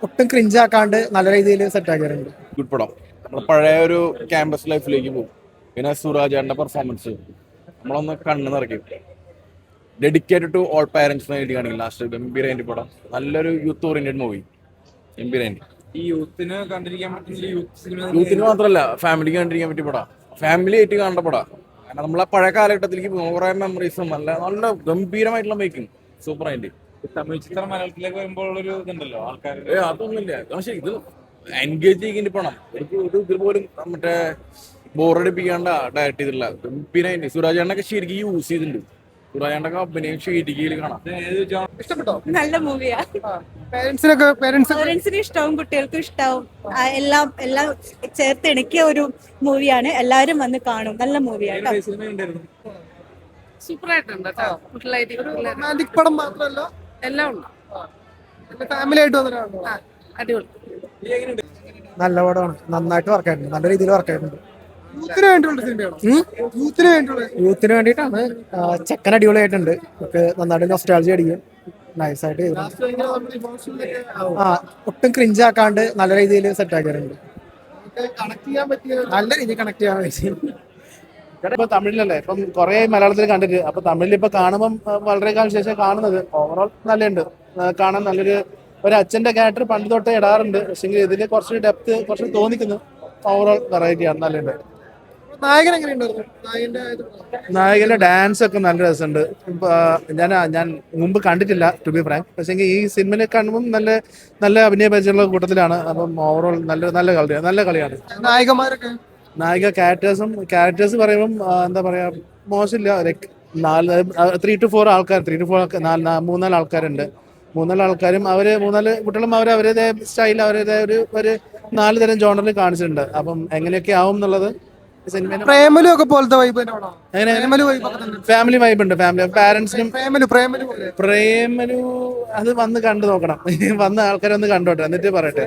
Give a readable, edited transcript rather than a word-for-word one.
ഒട്ടും ക്രിഞ്ചാക്കാണ്ട് നല്ല രീതിയിൽ സെറ്റ് ആക്കിയിട്ടുണ്ട്. ഗുഡ് പടം. നമ്മൾ പഴയ ഒരു ക്യാമ്പസ് ലൈഫിലേക്ക് പോകും. പിന്നെ സുരാജേട്ടൻ്റെ പെർഫോമൻസ് നമ്മളൊന്ന് കണ്ണ് നിറയ്ക്കും. ഡെഡിക്കേറ്റഡ് ടു ഓൾ പാരന്റ്സ് വേണ്ടി കാണിക്കും. ലാസ്റ്റ് ഗംഭീരൻ്റെ പടം, നല്ലൊരു യൂത്ത് ഓറിയന്റഡ് മൂവി. ഗംഭീരൻ്റെ ഈ യൂത്തിന് കണ്ടിരിക്കാൻ പറ്റുന്ന യൂത്തിന് മാത്രമല്ല ഫാമിലിക്ക് കണ്ടിരിക്കാൻ പറ്റിയ പടാ. ഫാമിലി ആയിട്ട് കാണേണ്ട പടാ. കാരണം നമ്മളെ പഴയ കാലഘട്ടത്തിലേക്ക് കുറെ മെമ്മറീസും നല്ല നല്ല ഗംഭീരമായിട്ടുള്ള മേക്കിംഗ് സൂപ്പറായിട്ട്. തമിഴ് ചിത്രം മലയാളത്തിലേക്ക് വരുമ്പോൾ ഒരു ഇതുണ്ടല്ലോ ആൾക്കാർ. അതൊന്നുമില്ല. പക്ഷെ ഇത് എൻഗേജ് ചെയ്യേണ്ടി പണം. ഇതിൽ പോലും മറ്റേ ബോറടിപ്പിക്കാണ്ട ഡയറക്ട് ചെയ്തിട്ടില്ല. ഗംഭീരമായിട്ട് സുരാജേണ്ണൊക്കെ ശരിക്കും യൂസ് ചെയ്തിട്ടുണ്ട്. സുരാജേണ്ണൊക്കെ അഭിനയം ശരിക്കും കാണാം. ഇഷ്ടപ്പെട്ടോ? നല്ല മൂവിയാ. പേരൻസിന് ഇഷ്ടവും കുട്ടികൾക്കും ഇഷ്ടവും. എല്ലാം എല്ലാം ചേർത്ത് ഇണക്കിയ ഒരു മൂവിയാണ്. എല്ലാവരും വന്ന് കാണും. നല്ല മൂവിയാണ്. സൂപ്പർ ആയിട്ടുണ്ട്. റൊമാൻറ്റിക് പടം മാത്രമല്ല, എല്ലാം ഉണ്ട്. ഫാമിലി ആയിട്ട് വന്നിട്ടാണ്. അടിപൊളി. നല്ല പടമാണ്. നന്നായിട്ട് വർക്ക് ആയിട്ടുണ്ട്. നല്ല രീതിയിൽ വർക്ക് ആയിട്ടുണ്ട്. യൂത്തിന് വേണ്ടിയുള്ള സിനിമയാണ്. യൂത്തിന് വേണ്ടിയിട്ടാണ്. ചെക്കൻ അടിപൊളിയായിട്ടുണ്ട്. നമുക്ക് നന്നായിട്ട് നൊസ്റ്റാൾജി അടിക്കും. നൈസായിട്ട് ഒട്ടും ക്രിഞ്ചാക്കാണ്ട് നല്ല രീതിയിൽ സെറ്റ് ആക്കിയിട്ടുണ്ട്. നല്ല രീതിയിൽ കണക്ട് ചെയ്യാൻ പറ്റി. ഇപ്പൊ തമിഴിലല്ലേ, ഇപ്പം കുറെ മലയാളത്തിൽ കണ്ടിട്ട്, അപ്പൊ തമിഴിൽ ഇപ്പൊ കാണുമ്പോൾ വളരെ കാലം ശേഷം കാണുന്നത്. ഓവറോൾ നല്ലുണ്ട്. കാണാൻ നല്ലൊരു അച്ഛന്റെ ക്യാരക്ടർ പണ്ട് തൊട്ടേ ഇടാറുണ്ട്. പക്ഷെ ഇതിൽ കുറച്ച് ഡെപ്ത് കുറച്ച് തോന്നിക്കുന്നു. ഓവറോൾ വെറൈറ്റി ആണ്, നല്ലുണ്ട്. നായകൻ എങ്ങനെയുണ്ടായിരുന്നു? നായകന്റെ ഡാൻസ് ഒക്കെ നല്ല രസമുണ്ട്. ഞാൻ മുമ്പ് കണ്ടിട്ടില്ല ടു ബി ഫ്രാങ്ക്. പക്ഷേ ഈ സിനിമയിൽ കാണുമ്പോൾ നല്ല അഭിനയ പരിചയമുള്ള കൂട്ടത്തിലാണ്. അപ്പം ഓവറോൾ നല്ല കളിയാണ്. നായിക ക്യാരക്ടേഴ്സ് പറയുമ്പം എന്താ പറയാ, മോശമില്ല. ലൈക്ക് 3 to 4 ആൾക്കാർ, 3-4 ആൾക്കാരുണ്ട്. 3-4 ആൾക്കാരും മൂന്നാല് കുട്ടികളും അവരുടേതായ സ്റ്റൈൽ, അവരുടേതായ ഒരു 4 തരം ജോണറിൽ കാണിച്ചിട്ടുണ്ട്. അപ്പം എങ്ങനെയൊക്കെ ആവും എന്നുള്ളത് പ്രേമലു ഒക്കെ പോലത്തെ വൈബ്. ഫാമിലി വൈബ് ഉണ്ട്. പാരന്റ്സിനും പ്രേമലു അത് വന്ന് കണ്ടു നോക്കണം. വന്ന ആൾക്കാരെ ഒന്ന് കണ്ടോട്ടെ, എന്നിട്ട് പറയട്ടെ.